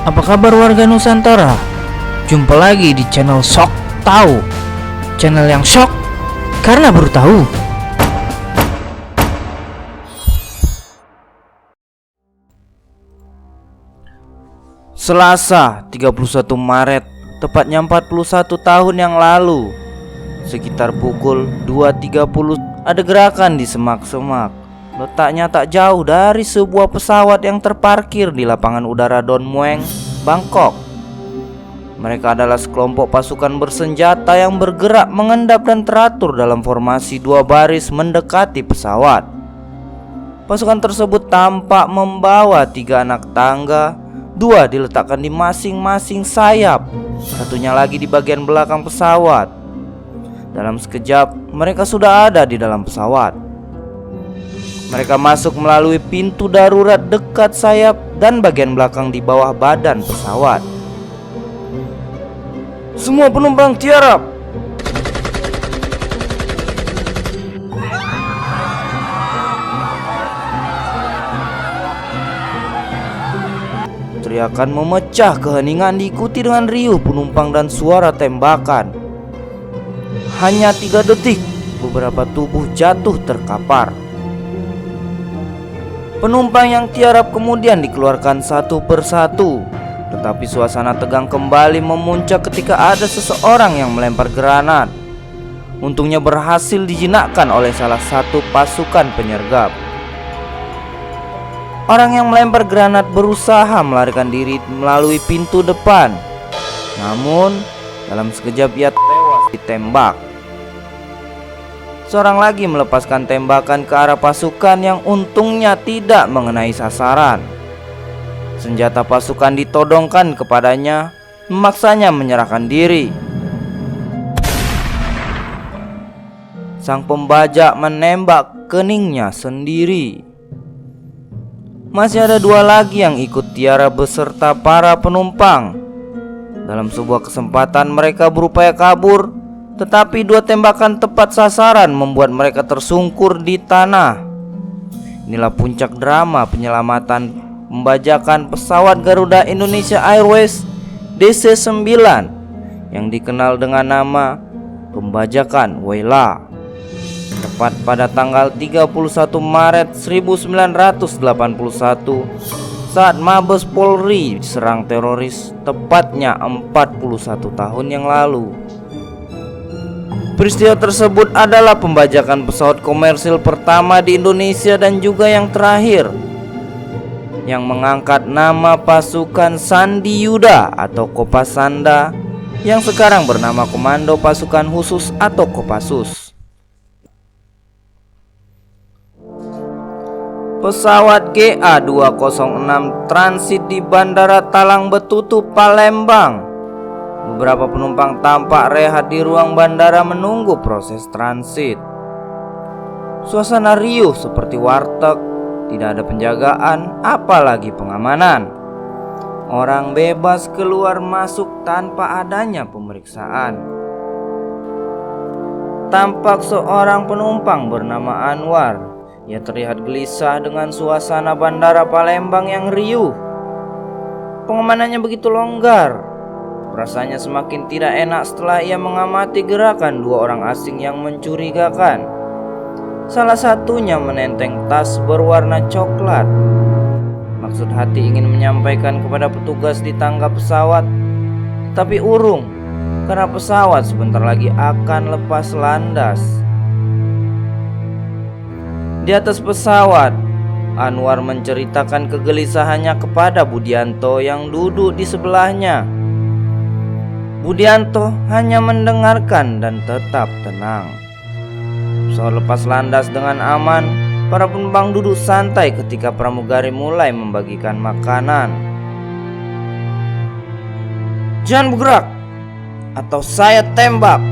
Apa kabar warga Nusantara? Jumpa lagi di channel Shock Tahu. Channel yang shock karena baru tahu. Selasa 31 Maret, tepatnya 41 tahun yang lalu, sekitar pukul 2.30, ada gerakan di semak-semak. Letaknya tak jauh dari sebuah pesawat yang terparkir di lapangan udara Don Mueang, Bangkok. Mereka adalah sekelompok pasukan bersenjata yang bergerak mengendap dan teratur dalam formasi dua baris mendekati pesawat. Pasukan tersebut tampak membawa 3 anak tangga, 2 diletakkan di masing-masing sayap, satunya lagi di bagian belakang pesawat. Dalam sekejap, mereka sudah ada di dalam pesawat. Mereka masuk melalui pintu darurat dekat sayap dan bagian belakang di bawah badan pesawat. Semua penumpang tiarap. Teriakan memecah keheningan diikuti dengan riuh penumpang dan suara tembakan. Hanya 3 detik, beberapa tubuh jatuh terkapar. Penumpang yang tiarap kemudian dikeluarkan satu persatu, tetapi suasana tegang kembali memuncak ketika ada seseorang yang melempar granat. Untungnya berhasil dijinakkan oleh salah satu pasukan penyergap. Orang yang melempar granat berusaha melarikan diri melalui pintu depan. Namun, dalam sekejap ia tewas ditembak. Seorang lagi melepaskan tembakan ke arah pasukan yang untungnya tidak mengenai sasaran. Senjata pasukan ditodongkan kepadanya, memaksanya menyerahkan diri. Sang pembajak menembak keningnya sendiri. Masih ada 2 lagi yang ikut tiara beserta para penumpang. Dalam sebuah kesempatan mereka berupaya kabur, tetapi 2 tembakan tepat sasaran membuat mereka tersungkur di tanah. Inilah puncak drama penyelamatan pembajakan pesawat Garuda Indonesia Airways DC-9 yang dikenal dengan nama pembajakan Wela. Tepat pada tanggal 31 Maret 1981, saat Mabes Polri diserang teroris, tepatnya 41 tahun yang lalu. Peristiwa tersebut adalah pembajakan pesawat komersil pertama di Indonesia dan juga yang terakhir, yang mengangkat nama pasukan Sandi Yuda atau Kopasanda, yang sekarang bernama Komando Pasukan Khusus atau Kopassus. Pesawat GA206 transit di Bandara Talang Betutu, Palembang. Beberapa penumpang tampak rehat di ruang bandara menunggu proses transit. Suasana riuh seperti warteg, tidak ada penjagaan, apalagi pengamanan. Orang bebas keluar masuk tanpa adanya pemeriksaan. Tampak seorang penumpang bernama Anwar. Ia terlihat gelisah dengan suasana bandara Palembang yang riuh. Pengamanannya begitu longgar. Rasanya semakin tidak enak setelah ia mengamati gerakan 2 orang asing yang mencurigakan. Salah satunya menenteng tas berwarna coklat. Maksud hati ingin menyampaikan kepada petugas di tangga pesawat, tapi urung, karena pesawat sebentar lagi akan lepas landas. Di atas pesawat, Anwar menceritakan kegelisahannya kepada Budianto yang duduk di sebelahnya. Budianto hanya mendengarkan dan tetap tenang. Pesawat lepas landas dengan aman. Para penumpang duduk santai ketika pramugari mulai membagikan makanan. "Jangan bergerak, atau saya tembak!"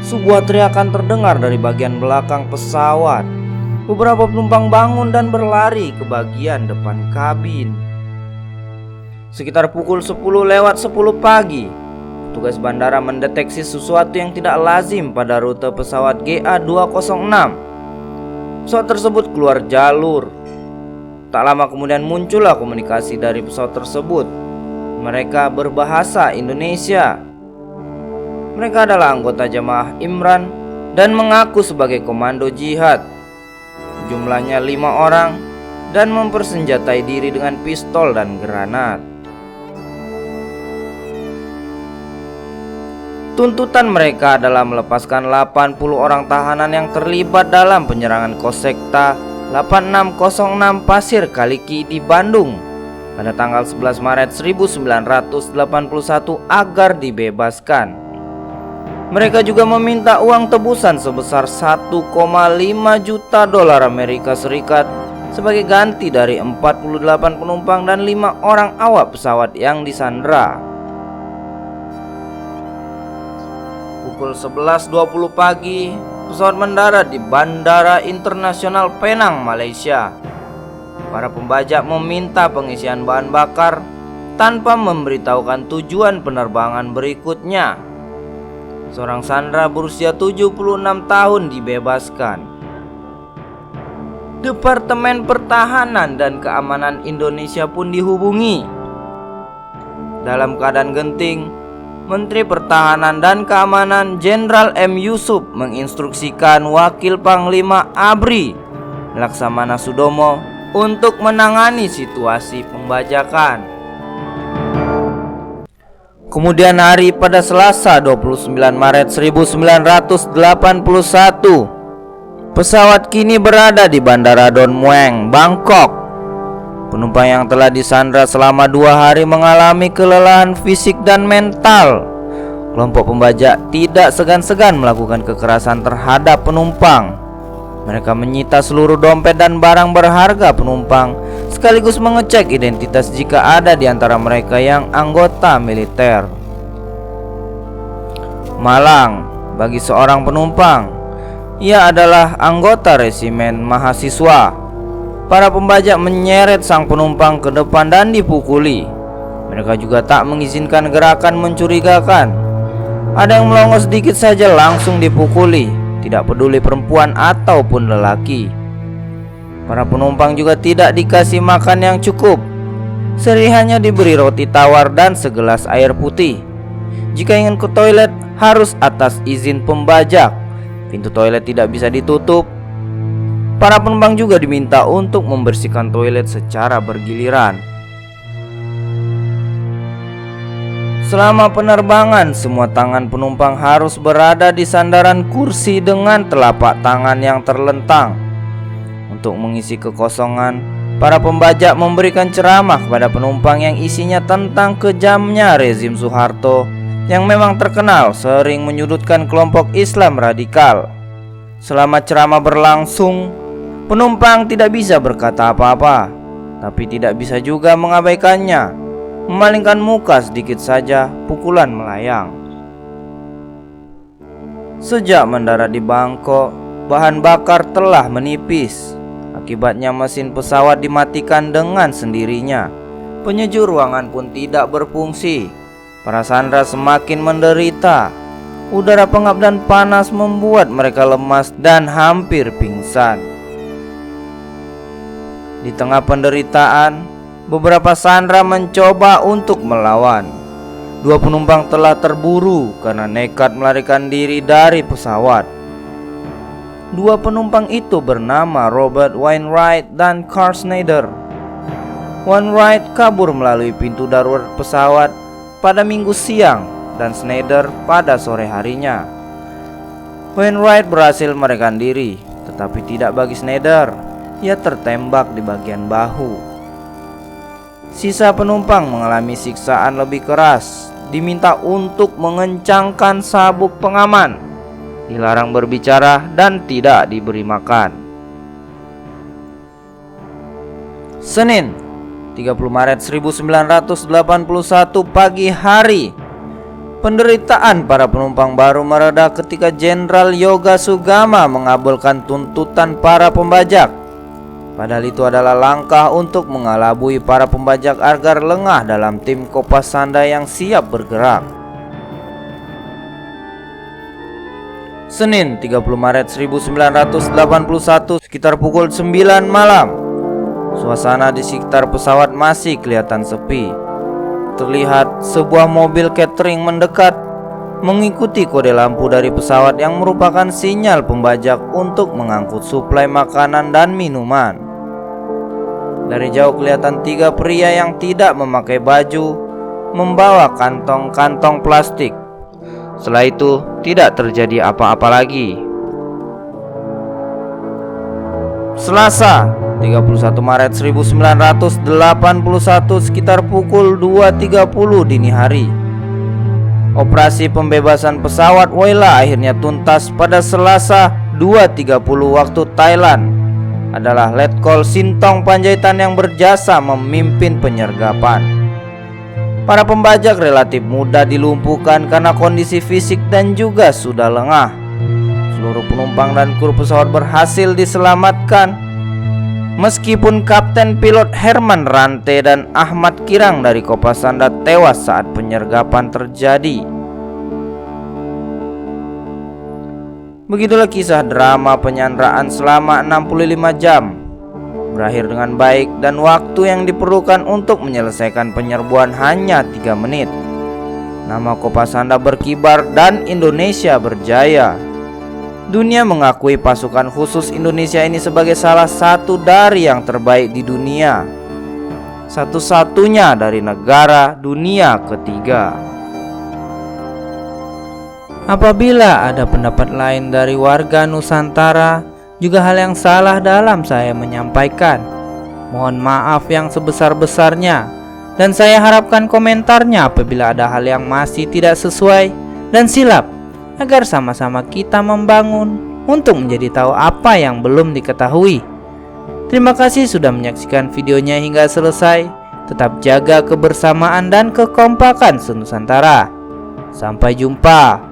Sebuah teriakan terdengar dari bagian belakang pesawat. Beberapa penumpang bangun dan berlari ke bagian depan kabin. Sekitar pukul 10:10 pagi, petugas bandara mendeteksi sesuatu yang tidak lazim pada rute pesawat GA206. Pesawat tersebut keluar jalur. Tak lama kemudian muncullah komunikasi dari pesawat tersebut. Mereka berbahasa Indonesia. Mereka adalah anggota jemaah Imran dan mengaku sebagai komando jihad. Jumlahnya 5 orang dan mempersenjatai diri dengan pistol dan granat. Tuntutan mereka adalah melepaskan 80 orang tahanan yang terlibat dalam penyerangan Kosekta 8606 Pasir Kaliki di Bandung pada tanggal 11 Maret 1981 agar dibebaskan. Mereka juga meminta uang tebusan sebesar 1,5 juta dolar Amerika Serikat sebagai ganti dari 48 penumpang dan 5 orang awak pesawat yang disandra. Pukul 11.20 pagi, pesawat mendarat di Bandara Internasional Penang, Malaysia. Para pembajak meminta pengisian bahan bakar tanpa memberitahukan tujuan penerbangan berikutnya. Seorang sandera berusia 76 tahun dibebaskan. Departemen Pertahanan dan Keamanan Indonesia pun dihubungi. Dalam keadaan genting, Menteri Pertahanan dan Keamanan Jenderal M. Yusuf menginstruksikan Wakil Panglima ABRI Laksamana Sudomo untuk menangani situasi pembajakan. Kemudian hari pada Selasa 29 Maret 1981, pesawat kini berada di Bandara Don Mueang, Bangkok. Penumpang yang telah disandra selama 2 hari mengalami kelelahan fisik dan mental. Kelompok pembajak tidak segan-segan melakukan kekerasan terhadap penumpang. Mereka menyita seluruh dompet dan barang berharga penumpang, sekaligus mengecek identitas jika ada di antara mereka yang anggota militer. Malang bagi seorang penumpang, ia adalah anggota resimen mahasiswa. Para pembajak menyeret sang penumpang ke depan dan dipukuli. Mereka juga tak mengizinkan gerakan mencurigakan. Ada yang melongo sedikit saja langsung dipukuli, tidak peduli perempuan ataupun lelaki. Para penumpang juga tidak dikasih makan yang cukup. Seri hanya diberi roti tawar dan segelas air putih. Jika ingin ke toilet harus atas izin pembajak. Pintu toilet tidak bisa ditutup. Para penumpang juga diminta untuk membersihkan toilet secara bergiliran. Selama penerbangan, semua tangan penumpang harus berada di sandaran kursi dengan telapak tangan yang terlentang. Untuk mengisi kekosongan, para pembajak memberikan ceramah kepada penumpang yang isinya tentang kejamnya rezim Soeharto yang memang terkenal sering menyudutkan kelompok Islam radikal. Selama ceramah berlangsung, penumpang tidak bisa berkata apa-apa, tapi tidak bisa juga mengabaikannya. Memalingkan muka sedikit saja, pukulan melayang. Sejak mendarat di Bangkok, bahan bakar telah menipis. Akibatnya mesin pesawat dimatikan dengan sendirinya. Penyejuk ruangan pun tidak berfungsi. Para sandera semakin menderita. Udara pengap dan panas membuat mereka lemas dan hampir pingsan. Di tengah penderitaan, beberapa sandera mencoba untuk melawan. 2 penumpang telah terburu karena nekat melarikan diri dari pesawat. 2 penumpang itu bernama Robert Wainwright dan Carl Schneider. Wainwright kabur melalui pintu darurat pesawat pada Minggu siang dan Schneider pada sore harinya. Wainwright berhasil melarikan diri, tetapi tidak bagi Schneider. Ia tertembak di bagian bahu. Sisa penumpang mengalami siksaan lebih keras, diminta untuk mengencangkan sabuk pengaman, dilarang berbicara dan tidak diberi makan. Senin, 30 Maret 1981 pagi hari, penderitaan para penumpang baru mereda ketika Jenderal Yoga Sugama mengabulkan tuntutan para pembajak. Padahal itu adalah langkah untuk mengelabui para pembajak agar lengah dalam tim Kopas Sanda yang siap bergerak. Senin 30 Maret 1981 sekitar pukul 9 malam. Suasana di sekitar pesawat masih kelihatan sepi. terlihat sebuah mobil catering mendekat mengikuti kode lampu dari pesawat yang merupakan sinyal pembajak untuk mengangkut suplai makanan dan minuman. Dari jauh kelihatan 3 pria yang tidak memakai baju membawa kantong-kantong plastik. Setelah itu tidak terjadi apa-apa lagi. Selasa 31 Maret 1981 sekitar pukul 2.30 dini hari. Operasi pembebasan pesawat Woyla akhirnya tuntas pada Selasa 2.30 waktu Thailand. Adalah Letkol Sintong Panjaitan yang berjasa memimpin penyergapan. Para pembajak relatif mudah dilumpuhkan karena kondisi fisik dan juga sudah lengah. Seluruh penumpang dan kru pesawat berhasil diselamatkan. Meskipun Kapten Pilot Herman Rante dan Ahmad Kirang dari Kopasanda tewas saat penyergapan terjadi. Begitulah kisah drama penyanderaan selama 65 jam. Berakhir dengan baik dan waktu yang diperlukan untuk menyelesaikan penyerbuan hanya 3 menit. Nama Kopasanda berkibar dan Indonesia berjaya. Dunia mengakui pasukan khusus Indonesia ini sebagai salah satu dari yang terbaik di dunia. Satu-satunya dari negara dunia ketiga. Apabila ada pendapat lain dari warga Nusantara, juga hal yang salah dalam saya menyampaikan. Mohon maaf yang sebesar-besarnya, dan saya harapkan komentarnya apabila ada hal yang masih tidak sesuai dan silap, agar sama-sama kita membangun untuk menjadi tahu apa yang belum diketahui. Terima kasih sudah menyaksikan videonya hingga selesai. Tetap jaga kebersamaan dan kekompakan Senusantara. Sampai jumpa.